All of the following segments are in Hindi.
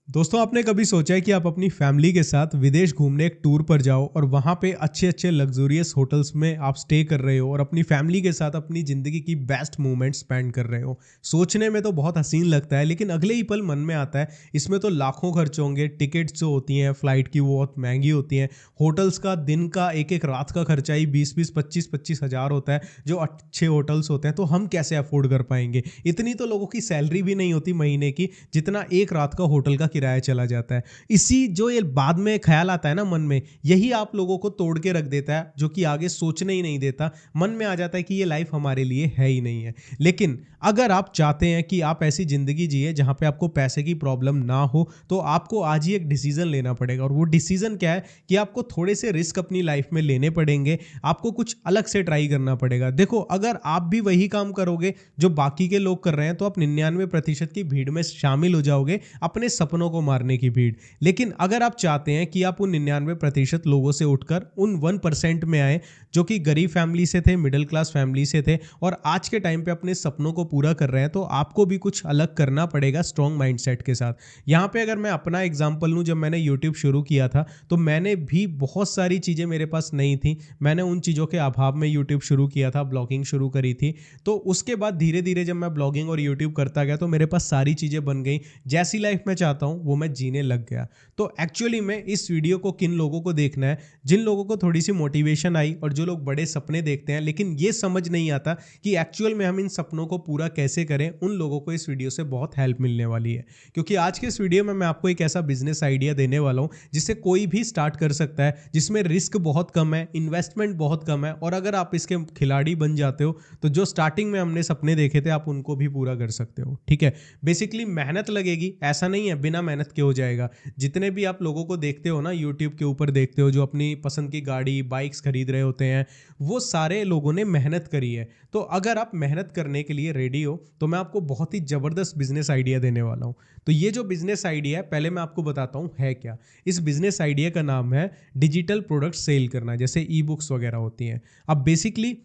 दोस्तों आपने कभी सोचा है कि आप अपनी फैमिली के साथ विदेश घूमने एक टूर पर जाओ और वहाँ पे अच्छे अच्छे लग्जूरियस होटल्स में आप स्टे कर रहे हो और अपनी फैमिली के साथ अपनी ज़िंदगी की बेस्ट मोमेंट स्पेंड कर रहे हो। सोचने में तो बहुत हसीन लगता है, लेकिन अगले ही पल मन में आता है इसमें तो लाखों खर्च होंगे। टिकट्स जो होती हैं फ़्लाइट की वो बहुत महंगी होती हैं। होटल्स का दिन का एक एक रात का खर्चा ही 20-20 25-25 हज़ार होता है जो अच्छे होटल्स होते हैं। तो हम कैसे अफोर्ड कर पाएंगे? इतनी तो लोगों की सैलरी भी नहीं होती महीने की जितना एक रात का होटल का किराया चला जाता है। इसी जो ये बाद में ख्याल आता है ना मन में, यही आप लोगों को तोड़ के रख देता है, जो कि आगे सोचने ही नहीं देता। मन में आ जाता है कि ये लाइफ हमारे लिए है ही नहीं है। लेकिन अगर आप चाहते हैं कि आप ऐसी ज़िंदगी जिए जहाँ पे आपको पैसे की प्रॉब्लम ना हो, तो आपको आज ही एक डिसीज़न लेना पड़ेगा। और वो डिसीज़न क्या है कि आपको थोड़े से रिस्क अपनी लाइफ में लेने पड़ेंगे। आपको कुछ अलग से ट्राई करना पड़ेगा। देखो, अगर आप भी वही काम करोगे जो बाकी के लोग कर रहे हैं, तो आप 99% की भीड़ में शामिल हो जाओगे, अपने सपनों को मारने की भीड़। लेकिन अगर आप चाहते हैं कि आप उन 99% लोगों से उठकर उन 1% में आए जो कि गरीब फैमिली से थे, मिडिल क्लास फैमिली से थे और आज के टाइम पे अपने सपनों को पूरा कर रहे हैं, तो आपको भी कुछ अलग करना पड़ेगा स्ट्रॉन्ग माइंडसेट के साथ। यहाँ पे अगर मैं अपना एग्जांपल लूँ, जब मैंने यूट्यूब शुरू किया था तो मैंने भी बहुत सारी चीज़ें मेरे पास नहीं थी। मैंने उन चीज़ों के अभाव में यूट्यूब शुरू किया था, ब्लॉगिंग शुरू करी थी। तो उसके बाद धीरे धीरे जब मैं ब्लॉगिंग और यूट्यूब करता गया तो मेरे पास सारी चीज़ें बन गई। जैसी लाइफ मैं चाहता हूँ वो मैं जीने लग गया। तो एक्चुअली में इस वीडियो को किन लोगों को देखना है? जिन लोगों को थोड़ी सी मोटिवेशन आई और जो लोग बड़े सपने देखते हैं लेकिन ये समझ नहीं आता कि एक्चुअल में हम इन सपनों को पूरा कैसे करें, उन लोगों को इस वीडियो से बहुत हेल्प मिलने वाली है। क्योंकि आज के इस वीडियो में मैं आपको एक ऐसा बिजनेस आइडिया देने वाला हूँ जिससे कोई भी स्टार्ट कर सकता है, जिसमें रिस्क बहुत कम है, इन्वेस्टमेंट बहुत कम है, और अगर आप इसके खिलाड़ी बन जाते हो तो जो स्टार्टिंग में हमने सपने देखे थे आप उनको भी पूरा कर सकते हो। ठीक है? बेसिकली मेहनत लगेगी, ऐसा नहीं है बिना मेहनत के हो जाएगा। जितने भी आप लोगों को देखते हो ना, यूट्यूब के ऊपर देखते हो जो अपनी पसंद की गाड़ी बाइक्स खरीद रहे होते हैं, वो सारे लोगों ने मेहनत करी है। तो अगर आप मेहनत करने के लिए रेडी हो तो मैं आपको बहुत ही ज़बरदस्त बिजनेस आइडिया देने वाला हूँ। तो ये जो बिजनेस आइडिया है, पहले मैं आपको बताता हूँ है क्या। इस बिजनेस आइडिया का नाम है डिजिटल प्रोडक्ट सेल करना, जैसे ई बुक्स वगैरह होती हैं। अब बेसिकली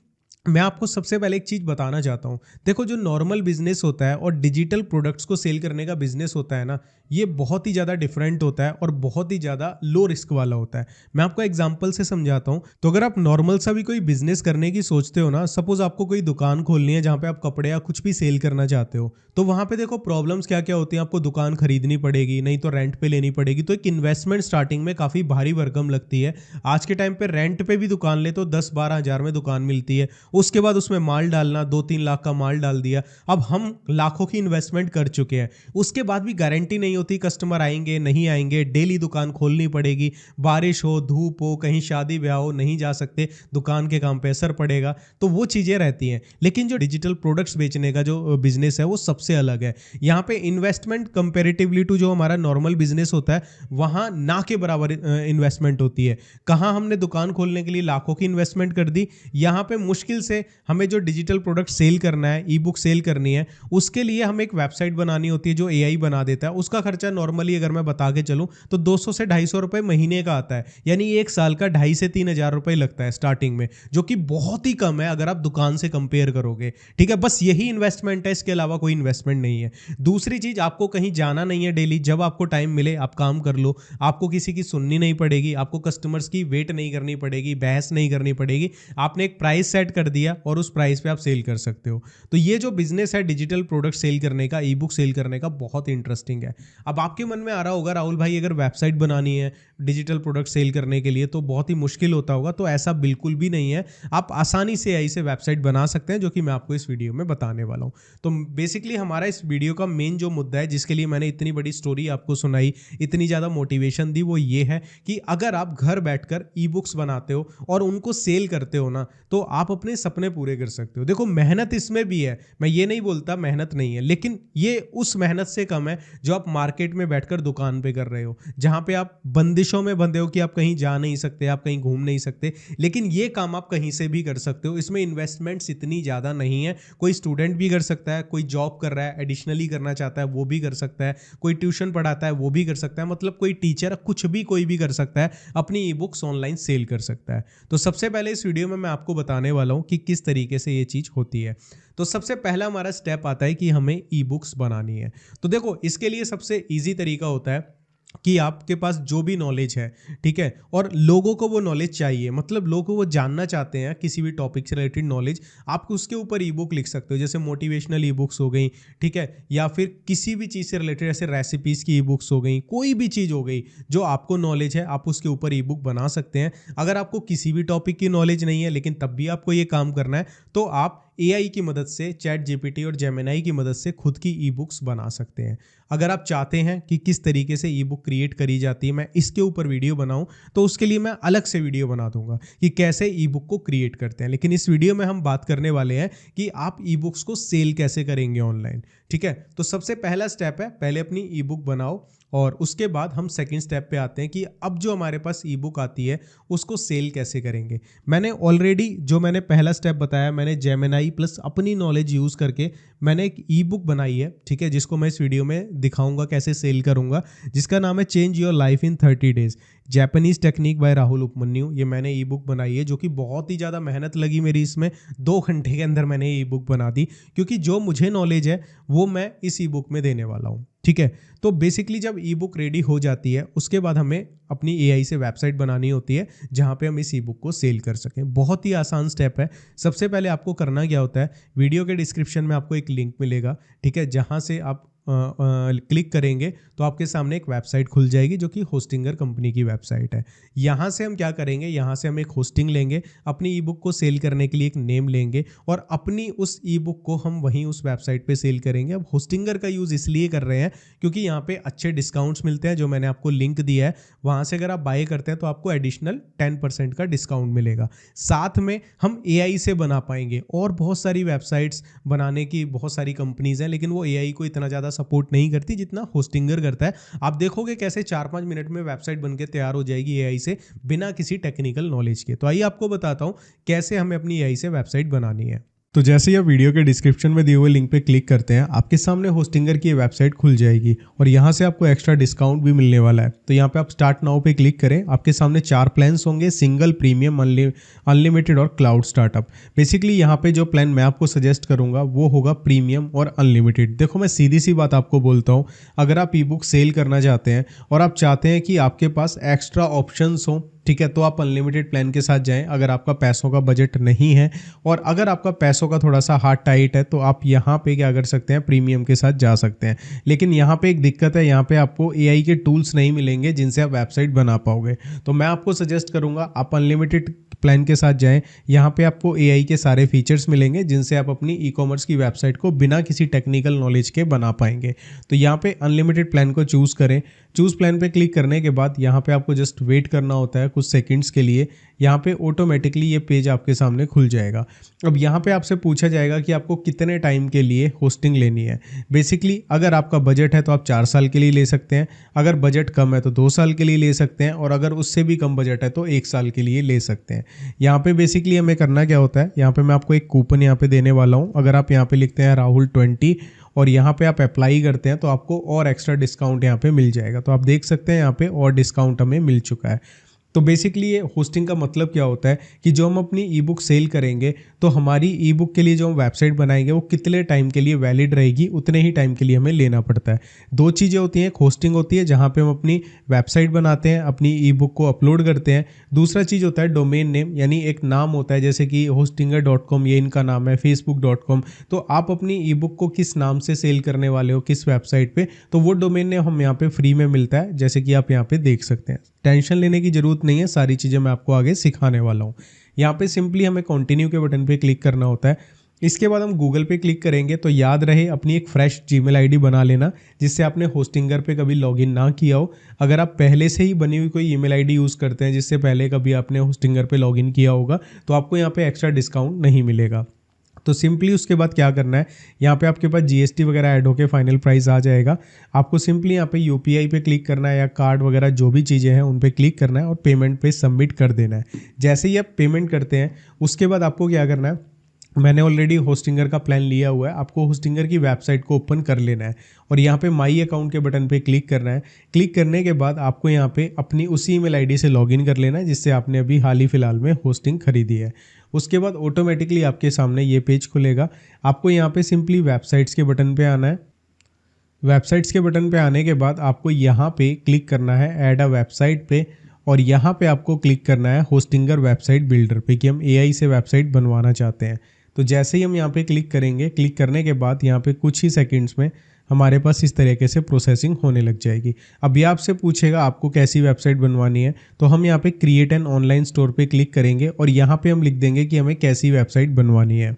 मैं आपको सबसे पहले एक चीज़ बताना चाहता हूँ। देखो, जो नॉर्मल बिज़नेस होता है और डिजिटल प्रोडक्ट्स को सेल करने का बिज़नेस होता है ना, ये बहुत ही ज़्यादा डिफरेंट होता है और बहुत ही ज़्यादा लो रिस्क वाला होता है। मैं आपको एग्जांपल से समझाता हूँ। तो अगर आप नॉर्मल सा भी कोई बिज़नेस करने की सोचते हो ना, सपोज़ आपको कोई दुकान खोलनी है जहाँ पे आप कपड़े या कुछ भी सेल करना चाहते हो, तो वहाँ पे देखो प्रॉब्लम्स क्या-क्या होती हैं। आपको दुकान खरीदनी पड़ेगी, नहीं तो रेंट पे लेनी पड़ेगी। तो एक इन्वेस्टमेंट स्टार्टिंग में काफ़ी भारी भरकम लगती है। आज के टाइम पे रेंट पे भी दुकान ले तो 10-12 हज़ार में दुकान मिलती है। उसके बाद उसमें माल डालना, 2-3 लाख का माल डाल दिया। अब हम लाखों की इन्वेस्टमेंट कर चुके हैं। उसके बाद भी गारंटी नहीं होती कस्टमर आएँगे, नहीं आएँगे। डेली दुकान खोलनी पड़ेगी। बारिश हो, धूप हो, कहीं शादी-ब्याह हो, नहीं जा सकते, दुकान के काम पे असर पड़ेगा। तो वो चीज़ें रहती हैं। लेकिन जो डिजिटल प्रोडक्ट्स बेचने का जो बिज़नेस है वो सबसे अलग है। यहाँ पे इन्वेस्टमेंट कंपैरेटिवली टू जो हमारा नॉर्मल बिज़नेस होता है, वहाँ ना के बराबर इन्वेस्टमेंट होती है। कहाँ हमने दुकान खोलने के लिए लाखों की इन्वेस्टमेंट कर दी, यहाँ पे मुश्किल से हमें जो डिजिटल प्रोडक्ट सेल करना है, ई बुक सेल करनी है, उसके लिए हमें एक वेबसाइट बनानी होती है जो एआई बना देता है। उसका खर्चा नॉर्मली अगर मैं बता के चलूँ तो 200 से 250 रुपए महीने का आता है। यानी 1 साल का 2.5 से 3 हज़ार रुपए लगता है स्टार्टिंग में, जो कि बहुत ही कम है अगर आप दुकान से कंपेयर करोगे। ठीक है? बस यही इन्वेस्टमेंट है, इसके अलावा कोई इन्वेस्टमेंट नहीं है। दूसरी चीज़, आपको कहीं जाना नहीं है डेली, जब आपको टाइम मिले आप काम कर लो। आपको किसी की सुननी नहीं पड़ेगी, आपको कस्टमर्स की वेट नहीं करनी पड़ेगी, बहस नहीं करनी पड़ेगी। आपने एक प्राइस सेट कर दिया और उस प्राइस पे आप सेल कर सकते हो। तो ये जो बिजनेस है डिजिटल प्रोडक्ट सेल करने का, ई बुक सेल करने का, बहुत इंटरेस्टिंग है। अब आपके मन में आ रहा होगा, राहुल भाई अगर वेबसाइट बनानी है डिजिटल प्रोडक्ट सेल करने के लिए तो बहुत ही मुश्किल होता होगा। तो ऐसा बिल्कुल भी नहीं है। आप आसानी से एआई से वेबसाइट बना सकते हैं, जो कि मैं आपको इस वीडियो में बताने वाला हूँ। तो बेसिकली हमारा इस वीडियो का मेन जो मुद्दा है, जिसके लिए मैंने इतनी बड़ी स्टोरी आपको सुनाई, इतनी ज़्यादा मोटिवेशन दी, वो ये है कि अगर आप घर बैठकर ई बुक्स बनाते हो और उनको सेल करते हो ना, तो आप अपने सपने पूरे कर सकते हो। देखो, मेहनत इसमें भी है, मैं ये नहीं बोलता मेहनत नहीं है, लेकिन ये उस मेहनत से कम है जो आप मार्केट में बैठकर दुकान पे कर रहे हो, जहाँ पे आप बंदिश विदेशों में बंधे हो कि आप कहीं जा नहीं सकते, आप कहीं घूम नहीं सकते, लेकिन ये काम आप कहीं से भी कर सकते हो। इसमें इन्वेस्टमेंट्स इतनी ज़्यादा नहीं है। कोई स्टूडेंट भी कर सकता है, कोई जॉब कर रहा है, एडिशनली करना चाहता है वो भी कर सकता है, कोई ट्यूशन पढ़ाता है वो भी कर सकता है, मतलब कोई टीचर कुछ भी कोई भी कर सकता है, अपनी ई बुक्स ऑनलाइन सेल कर सकता है। तो सबसे पहले इस वीडियो में मैं आपको बताने वाला हूँ कि किस तरीके से ये चीज़ होती है। तो सबसे पहला हमारा स्टेप आता है कि हमें ई बुक्स बनानी है। तो देखो, इसके लिए सबसे ईजी तरीका होता है कि आपके पास जो भी नॉलेज है, ठीक है, और लोगों को वो नॉलेज चाहिए, मतलब लोगों को वो जानना चाहते हैं किसी भी टॉपिक से रिलेटेड नॉलेज, आप उसके ऊपर ई बुक लिख सकते हो। जैसे मोटिवेशनल ई बुक्स हो गई, ठीक है, या फिर किसी भी चीज़ से रिलेटेड ऐसे रेसिपीज़ की ई बुक्स हो गई, कोई भी चीज़ हो गई जो आपको नॉलेज है, आप उसके ऊपर ई बुक बना सकते हैं। अगर आपको किसी भी टॉपिक की नॉलेज नहीं है लेकिन तब भी आपको ये काम करना है, तो आप एआई की मदद से, चैट जीपीटी और जेमिनाई की मदद से खुद की ई बुक्स बना सकते हैं। अगर आप चाहते हैं कि किस तरीके से ई बुक क्रिएट करी जाती है, मैं इसके ऊपर वीडियो बनाऊं, तो उसके लिए मैं अलग से वीडियो बना दूंगा कि कैसे ई बुक को क्रिएट करते हैं। लेकिन इस वीडियो में हम बात करने वाले हैं कि आप ई बुक्स को सेल कैसे करेंगे ऑनलाइन, ठीक है। तो सबसे पहला स्टेप है, पहले अपनी ई बुक बनाओ, और उसके बाद हम सेकंड स्टेप पे आते हैं कि अब जो हमारे पास ई बुक आती है उसको सेल कैसे करेंगे। मैंने ऑलरेडी जो मैंने पहला स्टेप बताया, मैंने जेमिनाई प्लस अपनी नॉलेज यूज़ करके मैंने एक ई बुक बनाई है, ठीक है, जिसको मैं इस वीडियो में दिखाऊंगा कैसे सेल करूंगा, जिसका नाम है change your life in 30 days, Japanese technique by Rahul Upmanyu. ये मैंने ई बुक बनाई है, जो कि बहुत ही ज़्यादा मेहनत लगी मेरी इसमें। 2 घंटे के अंदर मैंने ई बुक बना दी, क्योंकि जो मुझे नॉलेज है वो मैं इस ई बुक में देने वाला हूँ, ठीक है। तो बेसिकली जब ई बुक रेडी हो जाती है उसके बाद हमें अपनी एआई से वेबसाइट बनानी होती है जहाँ पे हम इस ई बुक को सेल कर सकें। बहुत ही आसान स्टेप है। सबसे पहले आपको करना क्या होता है, वीडियो के डिस्क्रिप्शन में आपको एक लिंक मिलेगा, ठीक है, जहाँ से आप क्लिक करेंगे तो आपके सामने एक वेबसाइट खुल जाएगी जो कि होस्टिंगर कंपनी की वेबसाइट है। यहाँ से हम क्या करेंगे, यहाँ से हम एक होस्टिंग लेंगे, अपनी ई बुक को सेल करने के लिए एक नेम लेंगे और अपनी उस ई बुक को हम वहीं उस वेबसाइट पे सेल करेंगे। अब होस्टिंगर का यूज़ इसलिए कर रहे हैं क्योंकि यहाँ पे अच्छे डिस्काउंट्स मिलते हैं, जो मैंने आपको लिंक दिया है, वहाँ से अगर आप बाय करते हैं तो आपको एडिशनल 10% का डिस्काउंट मिलेगा। साथ में हम एआई से बना पाएंगे, और बहुत सारी वेबसाइट्स बनाने की बहुत सारी कंपनीज हैं, लेकिन वो एआई को इतना ज़्यादा सपोर्ट नहीं करती जितना होस्टिंगर करता है। आप देखोगे कैसे 4-5 मिनट में वेबसाइट बनके तैयार हो जाएगी एआई से, बिना किसी टेक्निकल नॉलेज के। तो आइए आपको बताता हूँ कैसे हमें अपनी एआई से वेबसाइट बनानी है। तो जैसे ही आप वीडियो के डिस्क्रिप्शन में दिए हुए लिंक पे क्लिक करते हैं, आपके सामने होस्टिंगर की वेबसाइट खुल जाएगी और यहाँ से आपको एक्स्ट्रा डिस्काउंट भी मिलने वाला है। तो यहाँ पे आप स्टार्ट नाउ पे क्लिक करें। आपके सामने 4 प्लान्स होंगे, सिंगल, प्रीमियम, अनलिमिटेड और क्लाउड स्टार्टअप। बेसिकली यहाँ पे जो प्लान मैं आपको सजेस्ट करूँगा वो होगा प्रीमियम और अनलिमिटेड। देखो, मैं सीधी सी बात आपको बोलता हूँ, अगर आप ई बुक सेल करना चाहते हैं और आप चाहते हैं कि आपके पास एक्स्ट्रा ऑप्शंस हों, ठीक है, तो आप अनलिमिटेड प्लान के साथ जाएं। अगर आपका पैसों का बजट नहीं है और अगर आपका पैसों का थोड़ा सा हाथ टाइट है, तो आप यहाँ पे क्या कर सकते हैं, प्रीमियम के साथ जा सकते हैं। लेकिन यहाँ पे एक दिक्कत है, यहाँ पे आपको एआई के टूल्स नहीं मिलेंगे जिनसे आप वेबसाइट बना पाओगे। तो मैं आपको सजेस्ट करूँगा आप अनलिमिटेड प्लान के साथ जाएं। यहाँ पे आपको एआई के सारे फीचर्स मिलेंगे जिनसे आप अपनी ई कॉमर्स की वेबसाइट को बिना किसी टेक्निकल नॉलेज के बना पाएंगे। तो यहाँ पे अनलिमिटेड प्लान को चूज़ करें। चूज़ प्लान पे क्लिक करने के बाद यहाँ पे आपको जस्ट वेट करना होता है कुछ सेकंड्स के लिए। यहाँ पे ऑटोमेटिकली ये पेज आपके सामने खुल जाएगा। अब यहाँ पे आपसे पूछा जाएगा कि आपको कितने टाइम के लिए होस्टिंग लेनी है। बेसिकली अगर आपका बजट है तो आप 4 साल के लिए ले सकते हैं, अगर बजट कम है तो 2 साल के लिए ले सकते हैं, और अगर उससे भी कम बजट है तो 1 साल के लिए ले सकते हैं। यहाँ पे बेसिकली हमें करना क्या होता है, यहाँ पे मैं आपको एक कूपन यहाँ पे देने वाला हूँ। अगर आप यहाँ पे लिखते हैं राहुल 20 और यहाँ पे आप अप्लाई करते हैं तो आपको और एक्स्ट्रा डिस्काउंट यहाँ पे मिल जाएगा। तो आप देख सकते हैं यहाँ पे और डिस्काउंट हमें मिल चुका है। तो बेसिकली ये होस्टिंग का मतलब क्या होता है कि जो हम अपनी ई बुक सेल करेंगे तो हमारी ई बुक के लिए जो हम वेबसाइट बनाएंगे वो कितने टाइम के लिए वैलिड रहेगी, उतने ही टाइम के लिए हमें लेना पड़ता है। 2 चीज़ें होती हैं, एक होस्टिंग होती है जहाँ पे हम अपनी वेबसाइट बनाते हैं, अपनी ई बुक को अपलोड करते हैं। दूसरा चीज़ होता है डोमेन नेम, यानी एक नाम होता है, जैसे कि hostinger.com ये इनका नाम है, facebook.com। तो आप अपनी ई बुक को किस नाम से सेल करने वाले हो, किस वेबसाइट पे, तो वो डोमेन नेम हम यहाँ पे फ्री में मिलता है, जैसे कि आप यहाँ पे देख सकते हैं। टेंशन लेने की जरूरत नहीं है, सारी चीज़ें मैं आपको आगे सिखाने वाला हूँ। यहाँ पे सिंपली हमें कंटिन्यू के बटन पे क्लिक करना होता है। इसके बाद हम गूगल पे क्लिक करेंगे। तो याद रहे अपनी एक फ्रेश जीमेल आईडी बना लेना जिससे आपने होस्टिंगर पे कभी लॉगिन ना किया हो। अगर आप पहले से ही बनी हुई कोई ईमेल आईडी यूज़ करते हैं जिससे पहले कभी आपने होस्टिंगर पे लॉगिन किया होगा तो आपको यहाँ पे एक्स्ट्रा डिस्काउंट नहीं मिलेगा। तो सिंपली उसके बाद क्या करना है, यहाँ पे आपके पास जीएसटी वगैरह ऐड होके फाइनल प्राइस आ जाएगा। आपको सिंपली यहाँ पे यूपीआई पे क्लिक करना है या कार्ड वगैरह जो भी चीज़ें हैं उन पे क्लिक करना है और पेमेंट पे सबमिट कर देना है। जैसे ही आप पेमेंट करते हैं उसके बाद आपको क्या करना है, मैंने ऑलरेडी होस्टिंगर का प्लान लिया हुआ है, आपको होस्टिंगर की वेबसाइट को ओपन कर लेना है और यहाँ पे माई अकाउंट के बटन पे क्लिक करना है। क्लिक करने के बाद आपको यहाँ पे अपनी उसी ईमेल आईडी से लॉगिन कर लेना है जिससे आपने अभी हाल ही फिलहाल में होस्टिंग खरीदी है। उसके बाद ऑटोमेटिकली आपके सामने ये पेज खुलेगा। आपको यहाँ पे सिंपली वेबसाइट्स के बटन पे आना है। वेबसाइट्स के बटन पे आने के बाद आपको यहाँ पे क्लिक करना है ऐड अ वेबसाइट पे और यहाँ पे आपको क्लिक करना है होस्टिंगर वेबसाइट बिल्डर पे कि हम एआई से वेबसाइट बनवाना चाहते हैं। तो जैसे ही हम यहाँ पे क्लिक करेंगे, क्लिक करने के बाद यहाँ पे कुछ ही सेकंड्स में हमारे पास इस तरीके से प्रोसेसिंग होने लग जाएगी। अब ये आपसे पूछेगा आपको कैसी वेबसाइट बनवानी है, तो हम यहाँ पे क्रिएट एन ऑनलाइन स्टोर पे क्लिक करेंगे और यहाँ पे हम लिख देंगे कि हमें कैसी वेबसाइट बनवानी है।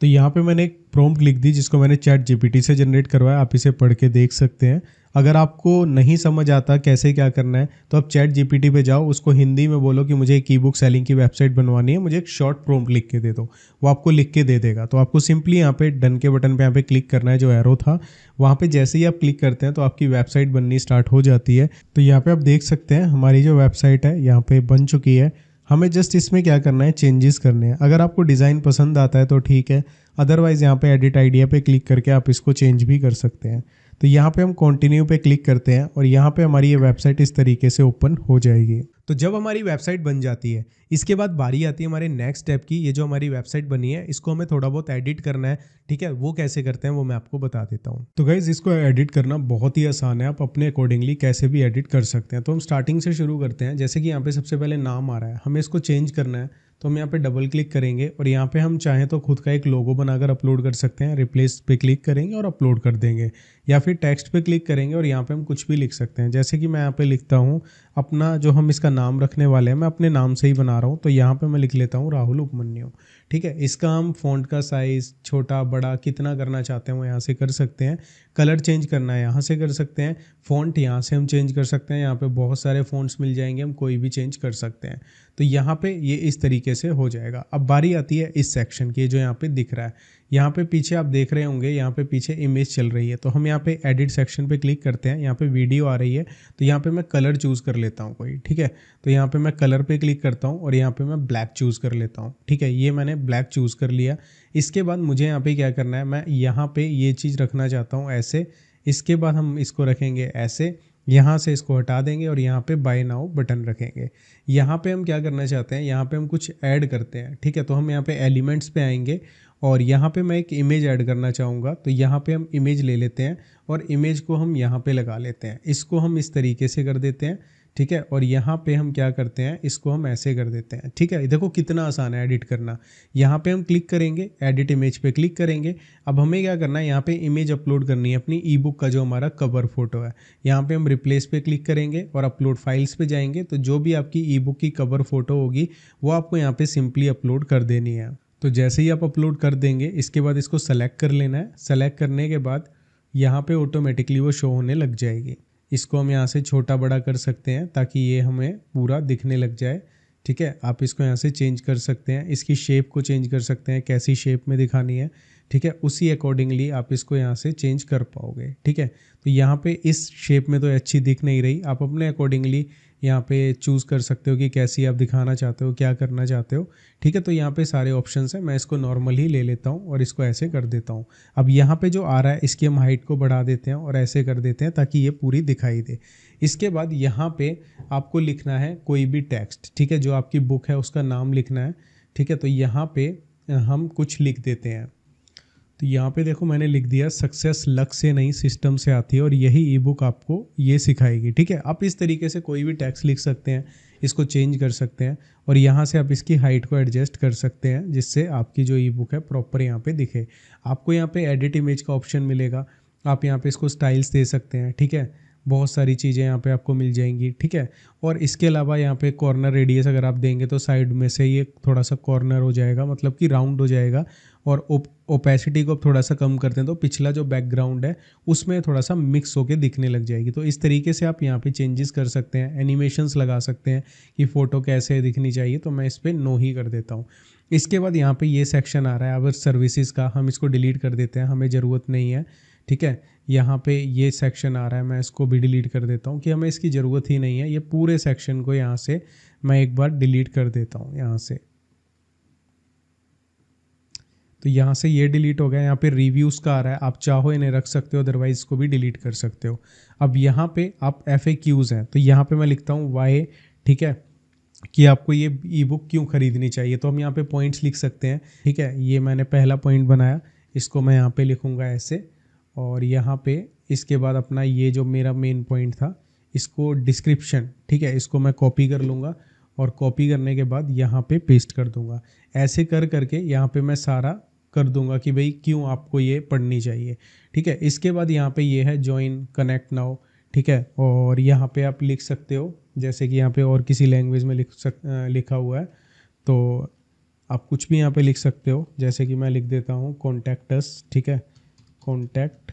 तो यहाँ पे मैंने एक प्रॉम्प्ट लिख दी जिसको मैंने चैट जीपीटी से जनरेट करवाया, आप इसे पढ़ के देख सकते हैं। अगर आपको नहीं समझ आता कैसे क्या करना है तो आप चैट जीपीटी पे जाओ, उसको हिंदी में बोलो कि मुझे एक ई बुक सेलिंग की वेबसाइट बनवानी है, मुझे एक शॉर्ट प्रॉम्प्ट लिख के दे दो, वो आपको लिख के दे देगा। तो आपको सिंपली यहाँ पे डन के बटन पे यहाँ पे क्लिक करना है, जो एरो था वहाँ पे जैसे ही आप क्लिक करते हैं तो आपकी वेबसाइट बननी स्टार्ट हो जाती है। तो यहाँ पे आप देख सकते हैं हमारी जो वेबसाइट है यहाँ पे बन चुकी है। हमें जस्ट इसमें क्या करना है, चेंजेस करने हैं। अगर आपको डिज़ाइन पसंद आता है तो ठीक है, अदरवाइज़ यहाँ पे एडिट आइडिया पे क्लिक करके आप इसको चेंज भी कर सकते हैं। तो यहाँ पे हम कंटिन्यू पे क्लिक करते हैं और यहाँ पे हमारी ये वेबसाइट इस तरीके से ओपन हो जाएगी। तो जब हमारी वेबसाइट बन जाती है इसके बाद बारी आती है हमारे नेक्स्ट स्टेप की। ये जो हमारी वेबसाइट बनी है इसको हमें थोड़ा बहुत एडिट करना है, ठीक है। वो कैसे करते हैं वो मैं आपको बता देता हूँ। तो गाइज इसको एडिट करना बहुत ही आसान है, आप अपने अकॉर्डिंगली कैसे भी एडिट कर सकते हैं। तो हम स्टार्टिंग से शुरू करते हैं। जैसे कि यहाँ पे सबसे पहले नाम आ रहा है, हमें इसको चेंज करना है। तो हम यहाँ पे डबल क्लिक करेंगे और यहाँ पे हम चाहें तो खुद का एक लोगो बनाकर अपलोड कर सकते हैं। रिप्लेस पे क्लिक करेंगे और अपलोड कर देंगे, या फिर टेक्स्ट पे क्लिक करेंगे और यहाँ पे हम कुछ भी लिख सकते हैं। जैसे कि मैं यहाँ पे लिखता हूँ अपना, जो हम इसका नाम रखने वाले हैं मैं अपने नाम से ही बना रहा हूँ, तो यहाँ पे मैं लिख लेता हूँ राहुल उपमन्यु, ठीक है। इसका हम फ़ॉन्ट का साइज़ छोटा बड़ा कितना करना चाहते हैं वो यहाँ से कर सकते हैं। कलर चेंज करना है यहाँ से कर सकते हैं। फ़ॉन्ट यहाँ से हम चेंज कर सकते हैं, यहाँ पे बहुत सारे फ़ॉन्ट्स मिल जाएंगे, हम कोई भी चेंज कर सकते हैं। तो यहाँ पे ये इस तरीके से हो जाएगा। अब बारी आती है इस सेक्शन की, जो यहाँ पे दिख रहा है। यहाँ पे पीछे आप देख रहे होंगे, यहाँ पे पीछे इमेज चल रही है। तो हम यहाँ पे एडिट सेक्शन पे क्लिक करते हैं, यहाँ पे वीडियो आ रही है, तो यहाँ पे मैं कलर चूज़ कर लेता हूँ कोई, ठीक है। तो यहाँ पे मैं कलर पे क्लिक करता हूँ और यहाँ पे मैं ब्लैक चूज़ कर लेता हूँ, ठीक है। ये मैंने ब्लैक चूज़ कर लिया। इसके बाद मुझे यहाँ पे क्या करना है, मैं यहाँ पे ये चीज़ रखना चाहता हूँ ऐसे। इसके बाद हम इसको रखेंगे ऐसे, यहाँ से इसको हटा देंगे और यहाँ पे बाय नाउ बटन रखेंगे। यहाँ पे हम क्या करना चाहते हैं, यहाँ पे हम कुछ ऐड करते हैं, ठीक है। तो हम यहाँ पे एलिमेंट्स पे आएंगे और यहाँ पे मैं एक इमेज ऐड करना चाहूँगा। तो यहाँ पे हम इमेज ले लेते हैं और इमेज को हम यहाँ पे लगा लेते हैं। इसको हम इस तरीके से कर देते हैं, ठीक है। और यहाँ पे हम क्या करते हैं, इसको हम ऐसे कर देते हैं, ठीक है। देखो कितना आसान है एडिट करना। यहाँ पे हम क्लिक करेंगे, एडिट इमेज पे क्लिक करेंगे। अब हमें क्या करना है, यहाँ पे इमेज अपलोड करनी है अपनी ई बुक का, जो हमारा कवर फोटो है। यहाँ पे हम रिप्लेस पे क्लिक करेंगे और अपलोड फाइल्स पे जाएंगे। तो जो भी आपकी ई बुक की कवर फोटो होगी वो आपको यहाँ पे सिंपली अपलोड कर देनी है। तो जैसे ही आप अपलोड कर देंगे इसके बाद इसको सेलेक्ट कर लेना है। सेलेक्ट करने के बाद यहाँ पे ऑटोमेटिकली वो शो होने लग जाएगी। इसको हम यहाँ से छोटा बड़ा कर सकते हैं ताकि ये हमें पूरा दिखने लग जाए, ठीक है। आप इसको यहाँ से चेंज कर सकते हैं, इसकी शेप को चेंज कर सकते हैं, कैसी शेप में दिखानी है, ठीक है। उसी अकॉर्डिंगली आप इसको यहाँ से चेंज कर पाओगे, ठीक है। तो यहाँ पे इस शेप में तो अच्छी दिख नहीं रही, आप अपने अकॉर्डिंगली यहाँ पे चूज़ कर सकते हो कि कैसी आप दिखाना चाहते हो, क्या करना चाहते हो, ठीक है। तो यहाँ पे सारे ऑप्शंस हैं, मैं इसको नॉर्मल ही ले लेता हूँ और इसको ऐसे कर देता हूँ। अब यहाँ पे जो आ रहा है इसकी हम हाइट को बढ़ा देते हैं और ऐसे कर देते हैं ताकि ये पूरी दिखाई दे। इसके बाद यहाँ पे आपको लिखना है कोई भी टेक्स्ट, ठीक है। जो आपकी बुक है उसका नाम लिखना है, ठीक है। तो यहाँ पे हम कुछ लिख देते हैं। तो यहाँ पे देखो मैंने लिख दिया, सक्सेस लक से नहीं सिस्टम से आती है और यही ई बुक आपको ये सिखाएगी, ठीक है। आप इस तरीके से कोई भी टेक्स्ट लिख सकते हैं, इसको चेंज कर सकते हैं और यहाँ से आप इसकी हाइट को एडजस्ट कर सकते हैं जिससे आपकी जो ई बुक है प्रॉपर यहाँ पे दिखे। आपको यहाँ पे एडिट इमेज का ऑप्शन मिलेगा, आप यहाँ पे इसको स्टाइल्स दे सकते हैं, ठीक है। बहुत सारी चीज़ें यहाँ पे आपको मिल जाएंगी, ठीक है। और इसके अलावा यहाँ पे कॉर्नर रेडियस अगर आप देंगे तो साइड में से ये थोड़ा सा कॉर्नर हो जाएगा, मतलब कि राउंड हो जाएगा। और ओपेसिटी को थोड़ा सा कम करते हैं तो पिछला जो बैकग्राउंड है उसमें थोड़ा सा मिक्स होके दिखने लग जाएगी। तो इस तरीके से आप यहाँ पे चेंजेस कर सकते हैं, एनिमेशंस लगा सकते हैं कि फ़ोटो कैसे दिखनी चाहिए। तो मैं इस पर नो ही कर देता हूँ। इसके बाद यहाँ पे ये सेक्शन आ रहा है अवर सर्विसेज का, हम इसको डिलीट कर देते हैं, हमें ज़रूरत नहीं है। ठीक है, यहाँ पे ये सेक्शन आ रहा है, मैं इसको भी डिलीट कर देता हूँ कि हमें इसकी ज़रूरत ही नहीं है। ये पूरे सेक्शन को यहाँ से मैं एक बार डिलीट कर देता हूँ यहाँ से। तो यहाँ से ये डिलीट हो गया। यहाँ पे रिव्यूज़ का आ रहा है, आप चाहो इन्हें रख सकते हो, अदरवाइज इसको भी डिलीट कर सकते हो। अब यहाँ पे आप FAQs हैं, तो यहाँ पे मैं लिखता हूँ वाई, ठीक है, कि आपको ये ई बुक क्यों ख़रीदनी चाहिए। तो हम यहाँ पे पॉइंट्स लिख सकते हैं। ठीक है, ये मैंने पहला पॉइंट बनाया, इसको मैं यहाँ पे लिखूँगा ऐसे, और यहाँ पे इसके बाद अपना ये जो मेरा मेन पॉइंट था, इसको डिस्क्रिप्शन, ठीक है, इसको मैं कॉपी कर लूँगा और कॉपी करने के बाद यहाँ पे पेस्ट कर दूँगा। ऐसे कर करके यहाँ पे मैं सारा कर दूंगा कि भाई क्यों आपको ये पढ़नी चाहिए। ठीक है, इसके बाद यहाँ पे ये है ज्वाइन कनेक्ट नाउ। ठीक है, और यहाँ पे आप लिख सकते हो, जैसे कि यहाँ पे और किसी लैंग्वेज में लिखा हुआ है, तो आप कुछ भी यहाँ पे लिख सकते हो। जैसे कि मैं लिख देता हूँ कॉन्टैक्ट अस, ठीक है, कॉन्टैक्ट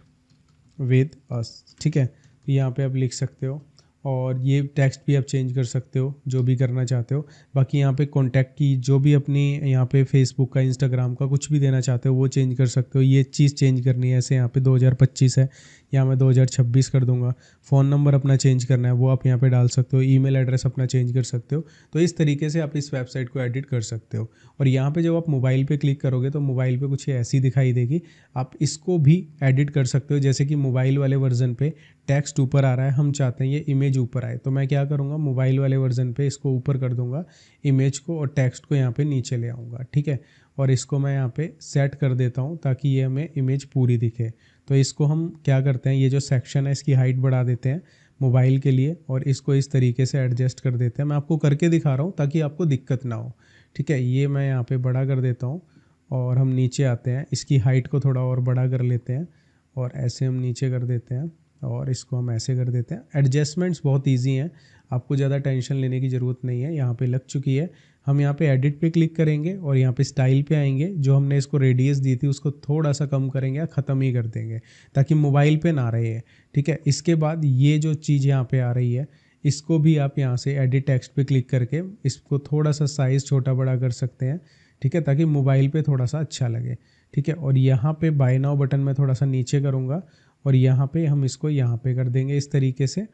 विद अस। ठीक है, यहाँ पे आप लिख सकते हो, और ये टेक्स्ट भी आप चेंज कर सकते हो जो भी करना चाहते हो। बाकी यहाँ पे कॉन्टैक्ट की जो भी अपनी यहाँ पे फेसबुक का, इंस्टाग्राम का कुछ भी देना चाहते हो वो चेंज कर सकते हो। ये चीज़ चेंज करनी है, ऐसे यहाँ पे 2025 है, यहाँ मैं 2026 कर दूंगा। फ़ोन नंबर अपना चेंज करना है वो आप यहाँ पे डाल सकते हो, ईमेल एड्रेस अपना चेंज कर सकते हो। तो इस तरीके से आप इस वेबसाइट को एडिट कर सकते हो। और यहाँ पे जब आप मोबाइल पे क्लिक करोगे तो मोबाइल पे कुछ ऐसी दिखाई देगी, आप इसको भी एडिट कर सकते हो। जैसे कि मोबाइल वाले वर्जन पे टेक्स्ट ऊपर आ रहा है, हम चाहते हैं ये इमेज ऊपर आए, तो मैं क्या करूँगा, मोबाइल वाले वर्जन पे इसको ऊपर कर दूँगा इमेज को, और टेक्स्ट को यहाँ पे नीचे ले आऊँगा। ठीक है, और इसको मैं यहाँ पे सेट कर देता हूँ ताकि ये हमें इमेज पूरी दिखे। तो इसको हम क्या करते हैं, ये जो सेक्शन है इसकी हाइट बढ़ा देते हैं मोबाइल के लिए, और इसको इस तरीके से एडजस्ट कर देते हैं। मैं आपको करके दिखा रहा हूँ ताकि आपको दिक्कत ना हो। ठीक है, ये मैं यहाँ पे बड़ा कर देता हूँ, और हम नीचे आते हैं, इसकी हाइट को थोड़ा और बड़ा कर लेते हैं, और ऐसे हम नीचे कर देते हैं, और इसको हम ऐसे कर देते हैं। एडजस्टमेंट्स बहुत ईजी हैं, आपको ज़्यादा टेंशन लेने की ज़रूरत नहीं है। यहाँ पे लग चुकी है, हम यहाँ पे एडिट पे क्लिक करेंगे और यहाँ पे स्टाइल पे आएंगे। जो हमने इसको रेडियस दी थी उसको थोड़ा सा कम करेंगे या ख़त्म ही कर देंगे ताकि मोबाइल पे ना रहे। ठीक है, इसके बाद ये जो चीज़ यहाँ पे आ रही है इसको भी आप यहाँ से एडिट टेक्स्ट पे क्लिक करके इसको थोड़ा सा साइज़ छोटा बड़ा कर सकते हैं। ठीक है, ताकि मोबाइल पे थोड़ा सा अच्छा लगे। ठीक है, और यहाँ पे बाय नाउ बटन में थोड़ा सा नीचे करूँगा, और यहाँ पे हम इसको यहाँ पे कर देंगे इस तरीके से,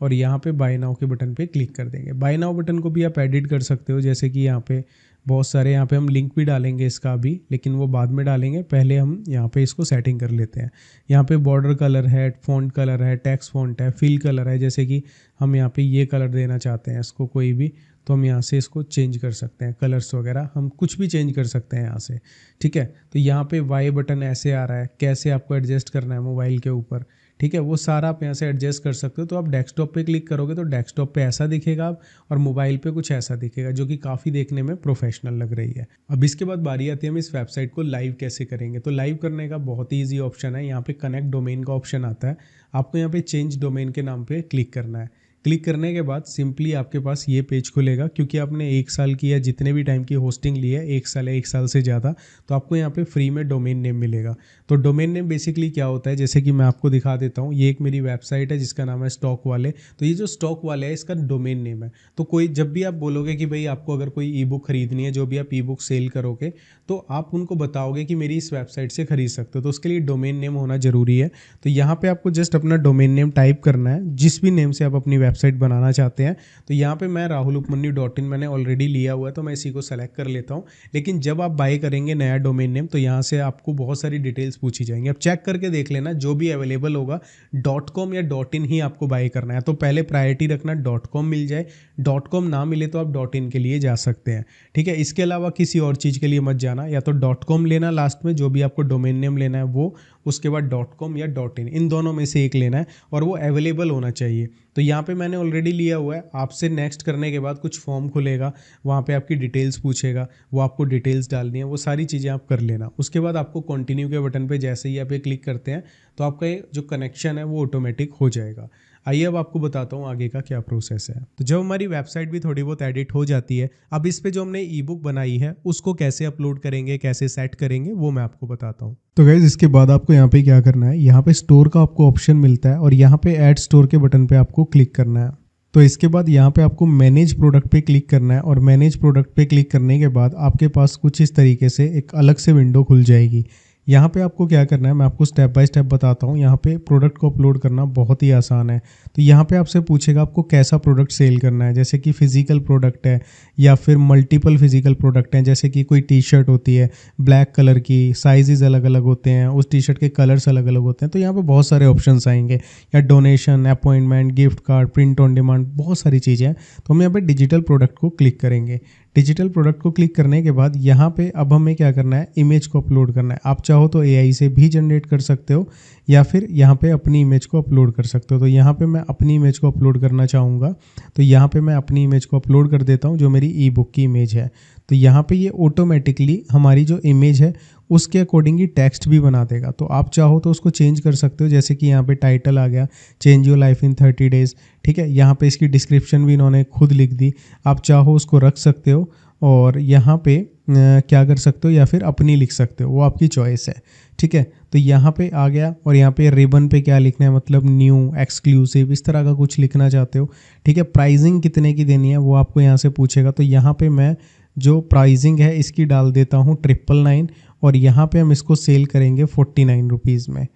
और यहाँ पे बाय नाउ के बटन पे क्लिक कर देंगे। बाय नाउ बटन को भी आप एडिट कर सकते हो, जैसे कि यहाँ पे बहुत सारे, यहाँ पे हम लिंक भी डालेंगे इसका भी, लेकिन वो बाद में डालेंगे, पहले हम यहाँ पे इसको सेटिंग कर लेते हैं। यहाँ पे बॉर्डर कलर है, फ़ॉन्ट कलर है, टेक्स्ट फ़ॉन्ट है, फिल कलर है। जैसे कि हम यहाँ पे ये कलर देना चाहते हैं इसको कोई भी, तो हम यहाँ से इसको चेंज कर सकते हैं, कलर्स वगैरह हम कुछ भी चेंज कर सकते हैं यहाँ से। ठीक है, तो यहाँ पे वाई बटन ऐसे आ रहा है, कैसे आपको एडजस्ट करना है मोबाइल के ऊपर। ठीक है, वो सारा आप यहाँ से एडजस्ट कर सकते हो। तो आप डेस्कटॉप पे क्लिक करोगे तो डेस्कटॉप पे ऐसा दिखेगा आप, और मोबाइल पे कुछ ऐसा दिखेगा, जो कि काफ़ी देखने में प्रोफेशनल लग रही है। अब इसके बाद बारी आती है हम इस वेबसाइट को लाइव कैसे करेंगे। तो लाइव करने का बहुत ही ईजी ऑप्शन है, यहाँ पे कनेक्ट डोमेन का ऑप्शन आता है। आपको यहाँ पे चेंज डोमेन के नाम पे क्लिक करना है। क्लिक करने के बाद सिंपली आपके पास ये पेज खुलेगा, क्योंकि आपने 1 साल की या जितने भी टाइम की होस्टिंग ली है, 1 साल या 1 साल से ज़्यादा, तो आपको यहाँ पे फ्री में डोमेन नेम मिलेगा। तो डोमेन नेम बेसिकली क्या होता है, जैसे कि मैं आपको दिखा देता हूँ। ये एक मेरी वेबसाइट है जिसका नाम है स्टॉक वाले। तो ये जो स्टॉक वाले है इसका डोमेन नेम है। तो कोई जब भी आप बोलोगे कि भाई आपको अगर कोई ई बुक खरीदनी है, जो भी आप ई बुक सेल करोगे, तो आप उनको बताओगे कि मेरी इस वेबसाइट से खरीद सकते हो, तो उसके लिए डोमेन नेम होना ज़रूरी है। तो यहाँ पे आपको जस्ट अपना डोमेन नेम टाइप करना है, जिस भी नेम से आप अपनी वेबसाइट बनाना चाहते हैं। तो यहाँ पे मैं rahulupmanyu.in मैंने ऑलरेडी लिया हुआ है, तो मैं इसी को सेलेक्ट कर लेता हूँ। लेकिन जब आप बाय करेंगे नया डोमेन नेम, तो यहाँ से आपको बहुत सारी डिटेल्स पूछी जाएंगी। आप चेक करके देख लेना, जो भी अवेलेबल होगा .com या .in ही आपको बाय करना है। तो पहले प्रायोरिटी रखना .com मिल जाए, .com ना मिले तो आप .in के लिए जा सकते हैं। ठीक है, इसके अलावा किसी और चीज़ के लिए मत जाना, या तो .com लेना लास्ट में, जो भी आपको डोमेन नेम लेना है वो, उसके बाद .com या .in, इन दोनों में से एक लेना है, और वो अवेलेबल होना चाहिए। तो यहाँ पे मैंने ऑलरेडी लिया हुआ है। आपसे नेक्स्ट करने के बाद कुछ फॉर्म खुलेगा, वहाँ पे आपकी डिटेल्स पूछेगा, वो आपको डिटेल्स डालनी है, वो सारी चीज़ें आप कर लेना। उसके बाद आपको कंटिन्यू के बटन पे जैसे ही आप ये क्लिक करते हैं, तो आपका ये जो कनेक्शन है वो ऑटोमेटिक हो जाएगा। आइए अब आपको बताता हूँ आगे का क्या प्रोसेस है। तो जब हमारी वेबसाइट भी थोड़ी बहुत एडिट हो जाती है, अब इस पे जो हमने ई बुक बनाई है उसको कैसे अपलोड करेंगे, कैसे सेट करेंगे, वो मैं आपको बताता हूँ। तो गाइज इसके बाद आपको यहाँ पे क्या करना है, यहाँ पे स्टोर का आपको ऑप्शन मिलता है, और यहाँ पे ऐड स्टोर के बटन पे आपको क्लिक करना है। तो इसके बाद यहाँ पे आपको मैनेज प्रोडक्ट पे क्लिक करना है और मैनेज प्रोडक्ट पे क्लिक करने के बाद आपके पास कुछ इस तरीके से एक अलग से विंडो खुल जाएगी। यहाँ पे आपको क्या करना है, मैं आपको स्टेप बाय स्टेप बताता हूँ। यहाँ पे प्रोडक्ट को अपलोड करना बहुत ही आसान है। तो यहाँ पे आपसे पूछेगा आपको कैसा प्रोडक्ट सेल करना है, जैसे कि फिजिकल प्रोडक्ट है या फिर मल्टीपल फिजिकल प्रोडक्ट हैं, जैसे कि कोई टी शर्ट होती है ब्लैक कलर की, साइजेस अलग अलग होते हैं, उस टी शर्ट के कलर्स अलग अलग होते हैं। तो यहाँ पे बहुत सारे ऑप्शंस आएंगे, या donation, appointment, gift card, print on demand, बहुत सारी चीज़ें हैं। तो हम यहाँ पे डिजिटल प्रोडक्ट को क्लिक करेंगे। डिजिटल प्रोडक्ट को क्लिक करने के बाद यहाँ पे अब हमें क्या करना है, इमेज को अपलोड करना है। आप चाहो तो एआई से भी जनरेट कर सकते हो या फिर यहाँ पे अपनी इमेज को अपलोड कर सकते हो। तो यहाँ पे मैं अपनी इमेज को अपलोड करना चाहूँगा, तो यहाँ पे मैं अपनी इमेज को अपलोड कर देता हूँ, जो मेरी ई बुक की इमेज है। तो यहाँ पे ये ऑटोमेटिकली हमारी जो इमेज है उसके अकॉर्डिंग ही टेक्स्ट भी बना देगा। तो आप चाहो तो उसको चेंज कर सकते हो, जैसे कि यहाँ पे टाइटल आ गया, change your life in 30 days, ठीक है। यहाँ पे इसकी डिस्क्रिप्शन भी इन्होंने खुद लिख दी, आप चाहो उसको रख सकते हो और यहाँ पे क्या कर सकते हो, या फिर अपनी लिख सकते हो, वो आपकी चॉइस है, ठीक है। तो यहाँ पे आ गया और यहाँ पे रिबन पे क्या लिखना है, मतलब न्यू, एक्सक्लूसिव, इस तरह का कुछ लिखना चाहते हो, ठीक है। प्राइसिंग कितने की देनी है वो आपको यहाँ से पूछेगा। तो यहाँ पे मैं जो प्राइसिंग है इसकी डाल देता हूँ 999 और यहाँ पे हम इसको सेल करेंगे 49 रुपीज़ में,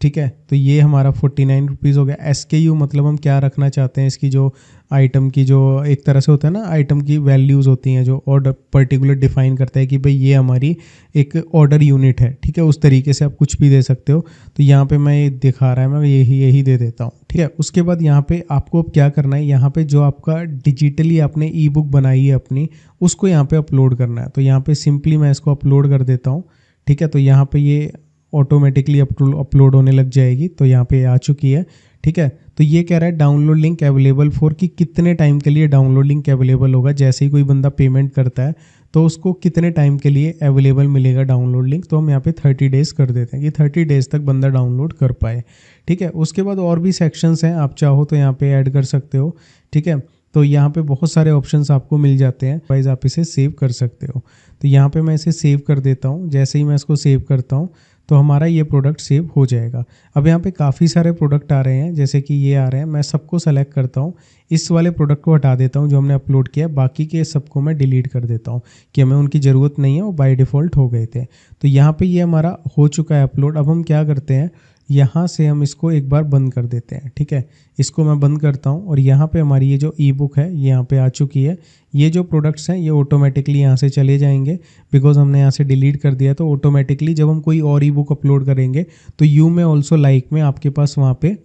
ठीक है। तो ये हमारा 49 रुपीज़ हो गया। SKU मतलब हम क्या रखना चाहते हैं, इसकी जो आइटम की जो एक तरह से होता है ना, आइटम की वैल्यूज़ होती हैं जो ऑर्डर पर्टिकुलर डिफाइन करता है कि भाई ये हमारी एक ऑर्डर यूनिट है, ठीक है। उस तरीके से आप कुछ भी दे सकते हो। तो यहाँ पे मैं ये दिखा रहा है, मैं यही दे देता हूँ, ठीक है। उसके बाद यहाँ पे आपको अब क्या करना है, यहाँ पे जो आपका डिजिटली आपने ई बुक बनाई है अपनी, उसको यहाँ पे अपलोड करना है। तो यहाँ पे सिंपली मैं इसको अपलोड कर देता हूँ, ठीक है। तो यहाँ पे ये ऑटोमेटिकली अपलोड होने लग जाएगी। तो यहाँ पे आ चुकी है, ठीक है। तो ये कह रहा है डाउनलोड लिंक अवेलेबल फॉर, कि कितने टाइम के लिए डाउनलोड लिंक अवेलेबल होगा। जैसे ही कोई बंदा पेमेंट करता है तो उसको कितने टाइम के लिए अवेलेबल मिलेगा डाउनलोड लिंक। तो हम यहाँ पे 30 डेज़ कर देते हैं कि 30 डेज़ तक बंदा डाउनलोड कर पाए, ठीक है। उसके बाद और भी सेक्शंस हैं, आप चाहो तो यहाँ पे ऐड कर सकते हो, ठीक है। तो यहाँ पे बहुत सारे ऑप्शंस आपको मिल जाते हैं, वाइज आप इसे सेव कर सकते हो। तो यहाँ पे मैं इसे सेव कर देता हूँ। जैसे ही मैं इसको सेव करता हूँ तो हमारा ये प्रोडक्ट सेव हो जाएगा। अब यहाँ पे काफ़ी सारे प्रोडक्ट आ रहे हैं, जैसे कि ये आ रहे हैं, मैं सबको सेलेक्ट करता हूँ, इस वाले प्रोडक्ट को हटा देता हूँ जो हमने अपलोड किया है, बाकी के सबको मैं डिलीट कर देता हूँ कि हमें उनकी ज़रूरत नहीं है, वो बाय डिफ़ॉल्ट हो गए थे। तो यहाँ पे ये हमारा हो चुका है अपलोड। अब हम क्या करते हैं, यहाँ से हम इसको एक बार बंद कर देते हैं, ठीक है। इसको मैं बंद करता हूँ और यहाँ पे हमारी ये जो ई बुक है ये यहाँ पे आ चुकी है। ये जो प्रोडक्ट्स हैं ये ऑटोमेटिकली यहाँ से चले जाएंगे, बिकॉज हमने यहाँ से डिलीट कर दिया। तो ऑटोमेटिकली जब हम कोई और ई बुक अपलोड करेंगे तो यू में ऑल्सो लाइक में आपके पास वहाँ पे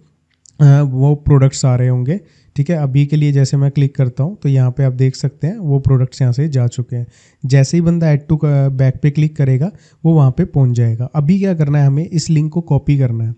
वो प्रोडक्ट्स आ रहे होंगे, ठीक है। अभी के लिए जैसे मैं क्लिक करता हूँ तो यहाँ पे आप देख सकते हैं वो प्रोडक्ट्स यहाँ से जा चुके हैं। जैसे ही बंदा ऐड टू बैक पे क्लिक करेगा वो वहाँ पे पहुँच जाएगा। अभी क्या करना है, हमें इस लिंक को कॉपी करना है,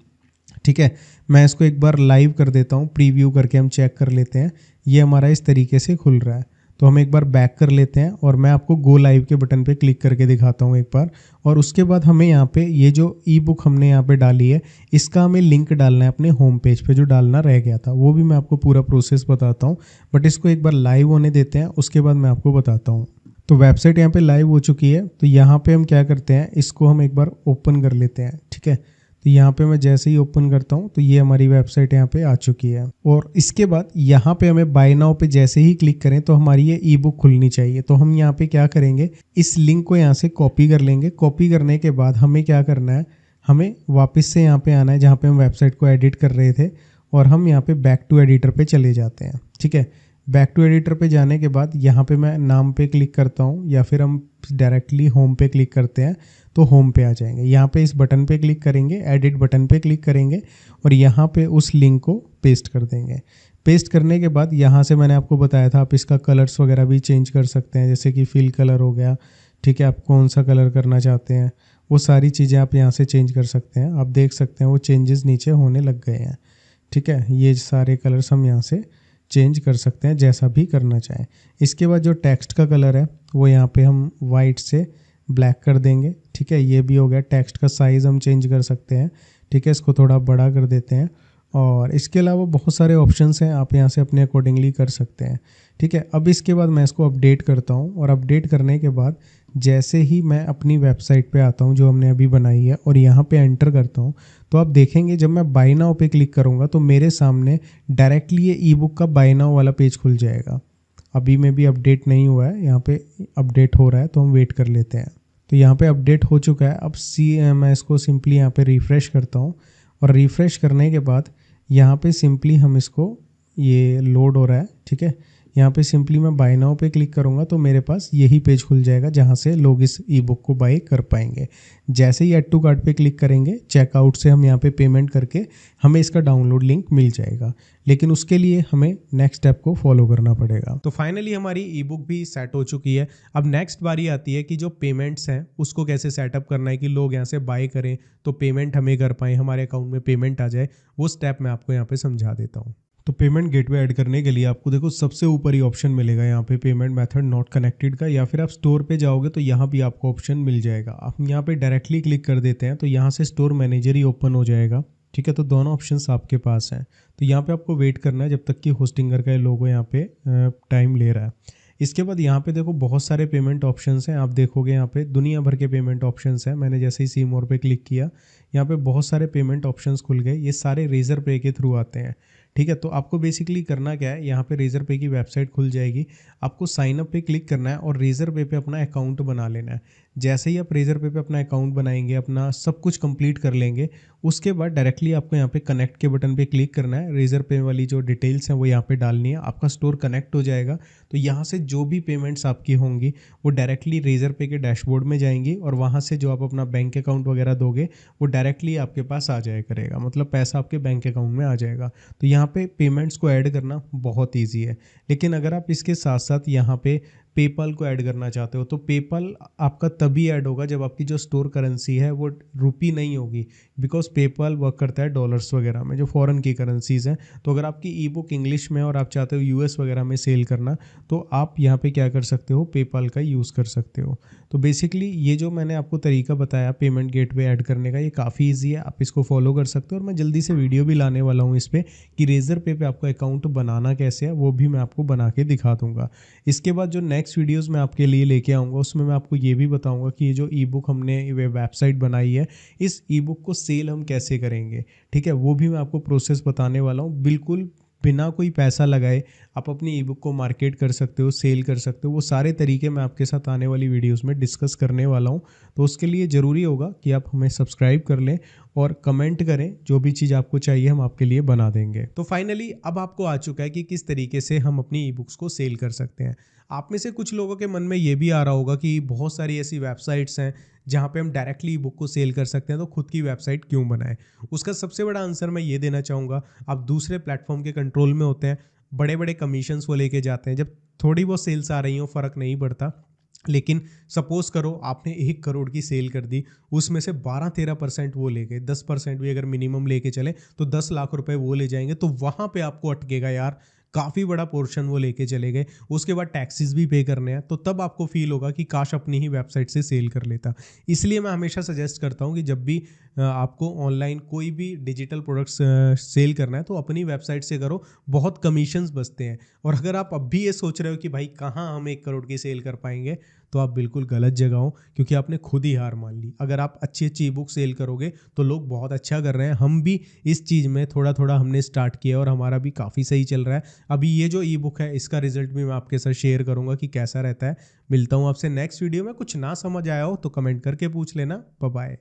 ठीक है। मैं इसको एक बार लाइव कर देता हूँ, प्रीव्यू करके हम चेक कर लेते हैं। ये हमारा इस तरीके से खुल रहा है। तो हम एक बार बैक कर लेते हैं और मैं आपको गो लाइव के बटन पे क्लिक करके दिखाता हूँ एक बार। और उसके बाद हमें यहाँ पे ये जो ई बुक हमने यहाँ पे डाली है इसका हमें लिंक डालना है अपने होम पेज पे, जो डालना रह गया था वो भी मैं आपको पूरा प्रोसेस बताता हूँ। बट इसको एक बार लाइव होने देते हैं, उसके बाद मैं आपको बताता हूँ। तो वेबसाइट यहाँ पे लाइव हो चुकी है। तो यहाँ पे हम क्या करते हैं, इसको हम एक बार ओपन कर लेते हैं, ठीक है। तो यहाँ पे मैं जैसे ही ओपन करता हूँ तो ये हमारी वेबसाइट यहाँ पे आ चुकी है। और इसके बाद यहाँ पे हमें बाय नाउ पे जैसे ही क्लिक करें तो हमारी ये ई बुक खुलनी चाहिए। तो हम यहाँ पे क्या करेंगे, इस लिंक को यहाँ से कॉपी कर लेंगे। कॉपी करने के बाद हमें क्या करना है, हमें वापस से यहाँ पे आना है जहाँ पे हम वेबसाइट को एडिट कर रहे थे, और हम यहाँ पे बैक टू एडिटर पे चले जाते हैं, ठीक है। बैक टू एडिटर पे जाने के बाद यहाँ पे मैं नाम पे क्लिक करता हूँ, या फिर हम डायरेक्टली होम पे क्लिक करते हैं तो होम पे आ जाएंगे। यहाँ पे इस बटन पे क्लिक करेंगे, एडिट बटन पे क्लिक करेंगे और यहाँ पे उस लिंक को पेस्ट कर देंगे। पेस्ट करने के बाद यहाँ से मैंने आपको बताया था आप इसका कलर्स वगैरह भी चेंज कर सकते हैं, जैसे कि फिल कलर हो गया, ठीक है। आप कौन सा कलर करना चाहते हैं वो सारी चीज़ें आप यहाँ से चेंज कर सकते हैं। आप देख सकते हैं वो चेंजेस नीचे होने लग गए हैं, ठीक है। ये सारे कलर्स हम यहाँ से चेंज कर सकते हैं जैसा भी करना चाहें। इसके बाद जो टेक्स्ट का कलर है वो यहाँ पे हम वाइट से ब्लैक कर देंगे, ठीक है। ये भी हो गया। टेक्स्ट का साइज़ हम चेंज कर सकते हैं, ठीक है। इसको थोड़ा बड़ा कर देते हैं। और इसके अलावा बहुत सारे ऑप्शंस हैं, आप यहाँ से अपने अकॉर्डिंगली कर सकते हैं, ठीक है। अब इसके बाद मैं इसको अपडेट करता हूँ और अपडेट करने के बाद जैसे ही मैं अपनी वेबसाइट पे आता हूँ जो हमने अभी बनाई है और यहाँ पे एंटर करता हूँ, तो आप देखेंगे जब मैं बाय नाउ पे क्लिक करूँगा तो मेरे सामने डायरेक्टली ये ई बुक का बाय नाउ वाला पेज खुल जाएगा। अभी में भी अपडेट नहीं हुआ है, यहाँ पे अपडेट हो रहा है तो हम वेट कर लेते हैं। तो यहाँ पे अपडेट हो चुका है। अब मैं इसको सिंपली यहाँ पे रिफ़्रेश करता हूँ और रिफ़्रेश करने के बाद यहाँ पे सिंपली हम इसको, ये लोड हो रहा है, ठीक है। यहाँ पे सिंपली मैं बाय नाउ पे क्लिक करूँगा तो मेरे पास यही पेज खुल जाएगा जहाँ से लोग इस ई बुक को बाय कर पाएंगे। जैसे ही ऐड टू कार्ट पे क्लिक करेंगे, चेकआउट से हम यहाँ पे पेमेंट करके हमें इसका डाउनलोड लिंक मिल जाएगा। लेकिन उसके लिए हमें नेक्स्ट स्टेप को फॉलो करना पड़ेगा। तो फाइनली हमारी ई बुक भी सेट हो चुकी है। अब नेक्स्ट बारी आती है कि जो पेमेंट्स हैं उसको कैसे सेटअप करना है कि लोग यहाँ से बाय करें तो पेमेंट हमें कर पाएँ, हमारे अकाउंट में पेमेंट आ जाए। वो स्टेप मैं आपको यहाँ पे समझा देता हूँ। तो पेमेंट गेटवे ऐड करने के लिए आपको देखो सबसे ऊपर ही ऑप्शन मिलेगा यहाँ पे पेमेंट मेथड नॉट कनेक्टेड का, या फिर आप स्टोर पे जाओगे तो यहाँ भी आपको ऑप्शन मिल जाएगा। आप यहाँ पे डायरेक्टली क्लिक कर देते हैं तो यहाँ से स्टोर मैनेजर ही ओपन हो जाएगा, ठीक है। तो दोनों ऑप्शंस आपके पास हैं। तो यहाँ पे आपको वेट करना है जब तक कि होस्टिंगर का ये लोगो यहाँ पे टाइम ले रहा है। इसके बाद यहाँ पे देखो बहुत सारे पेमेंट ऑप्शंस हैं। आप देखोगे यहाँ पे दुनिया भर के पेमेंट ऑप्शंस हैं। मैंने जैसे ही सी मोर पे क्लिक किया, यहाँ पे बहुत सारे पेमेंट ऑप्शंस खुल गए। ये सारे रेजर पे के थ्रू आते हैं, ठीक है। तो आपको बेसिकली करना क्या है, यहाँ पे रेजर पे की वेबसाइट खुल जाएगी। आपको साइन अप पे क्लिक करना है और रेजर पे अपना अकाउंट बना लेना है। जैसे ही आप रेजर पे अपना अकाउंट बनाएंगे, अपना सब कुछ कंप्लीट कर लेंगे, उसके बाद डायरेक्टली आपको यहाँ पे कनेक्ट के बटन पे क्लिक करना है। रेजर पे वाली जो डिटेल्स हैं वो यहाँ पे डालनी है। आपका स्टोर कनेक्ट हो जाएगा। तो यहाँ से जो भी पेमेंट्स आपकी होंगी वो डायरेक्टली रेजर पे के डैशबोर्ड में जाएंगी और वहाँ से जो आप अपना बैंक अकाउंट वगैरह दोगे वो डायरेक्टली आपके पास आ जाया करेगा, मतलब पैसा आपके बैंक अकाउंट में आ जाएगा। तो यहाँ पे पेमेंट्स को ऐड करना बहुत ईजी है। लेकिन अगर आप इसके साथ साथ यहाँ पे पेपल को ऐड करना चाहते हो तो पेपल आपका तभी ऐड होगा जब आपकी जो स्टोर करेंसी है वो रुपी नहीं होगी, बिकॉज पेपल वर्क करता है डॉलर्स वगैरह में, जो फॉरेन की करेंसीज हैं। तो अगर आपकी ई बुक इंग्लिश में और आप चाहते हो यूएस वगैरह में सेल करना, तो आप यहाँ पे क्या कर सकते हो, पेपल का यूज़ कर सकते हो। तो बेसिकली ये जो मैंने आपको तरीका बताया पेमेंट गेटवे ऐड करने का, ये काफ़ी ईजी है, आप इसको फॉलो कर सकते हो। और मैं जल्दी से वीडियो भी लाने वाला हूँ इस पर कि रेजर पे आपका अकाउंट बनाना कैसे है, वो भी मैं आपको बना के दिखा दूँगा। इसके बाद जो नेक्स्ट वीडियोस मैं आपके लिए लेके आऊँगा उसमें मैं आपको ये भी बताऊँगा कि ये जो ई बुक हमने वेबसाइट बनाई है, इस ई बुक को सेल हम कैसे करेंगे, ठीक है। वो भी मैं आपको प्रोसेस बताने वाला हूँ। बिल्कुल बिना कोई पैसा लगाए आप अपनी ई बुक को मार्केट कर सकते हो, सेल कर सकते हो। वो सारे तरीके मैं आपके साथ आने वाली वीडियोस में डिस्कस करने वाला हूँ। तो उसके लिए ज़रूरी होगा कि आप हमें सब्सक्राइब कर लें और कमेंट करें, जो भी चीज़ आपको चाहिए हम आपके लिए बना देंगे। तो फाइनली अब आपको आ चुका है कि किस तरीके से हम अपनी ई बुक्स को सेल कर सकते हैं। आप में से कुछ लोगों के मन में ये भी आ रहा होगा कि बहुत सारी ऐसी वेबसाइट्स हैं जहाँ पे हम डायरेक्टली ई बुक को सेल कर सकते हैं, तो खुद की वेबसाइट क्यों बनाएं। उसका सबसे बड़ा आंसर मैं ये देना चाहूँगा, आप दूसरे प्लेटफॉर्म के कंट्रोल में होते हैं, बड़े बड़े कमीशंस वो लेके जाते हैं। जब थोड़ी बहुत सेल्स आ रही हो फ़र्क नहीं पड़ता, लेकिन सपोज करो आपने 1 करोड़ की सेल कर दी, उसमें से 12-13% वो ले गए, 10% भी अगर मिनिमम लेके चले तो 10 लाख रुपए वो ले जाएंगे। तो वहाँ पे आपको अटकेगा यार, काफ़ी बड़ा पोर्शन वो लेके चले गए। उसके बाद टैक्सेस भी पे करने हैं, तो तब आपको फील होगा कि काश अपनी ही वेबसाइट से सेल कर लेता। इसलिए मैं हमेशा सजेस्ट करता हूँ कि जब भी आपको ऑनलाइन कोई भी डिजिटल प्रोडक्ट्स सेल करना है तो अपनी वेबसाइट से करो, बहुत कमीशंस बचते हैं। और अगर आप अब भी ये सोच रहे हो कि भाई कहाँ हम 1 करोड़ की सेल कर पाएंगे, तो आप बिल्कुल गलत जगह हो, क्योंकि आपने खुद ही हार मान ली। अगर आप अच्छी अच्छी ई बुक सेल करोगे तो लोग बहुत अच्छा कर रहे हैं। हम भी इस चीज़ में थोड़ा थोड़ा हमने स्टार्ट किया और हमारा भी काफ़ी सही चल रहा है। अभी ये जो ई बुक है इसका रिजल्ट भी मैं आपके साथ शेयर करूंगा कि कैसा रहता है। मिलता हूँ आपसे नेक्स्ट वीडियो में। कुछ ना समझ आया हो तो कमेंट करके पूछ लेना। Bye bye.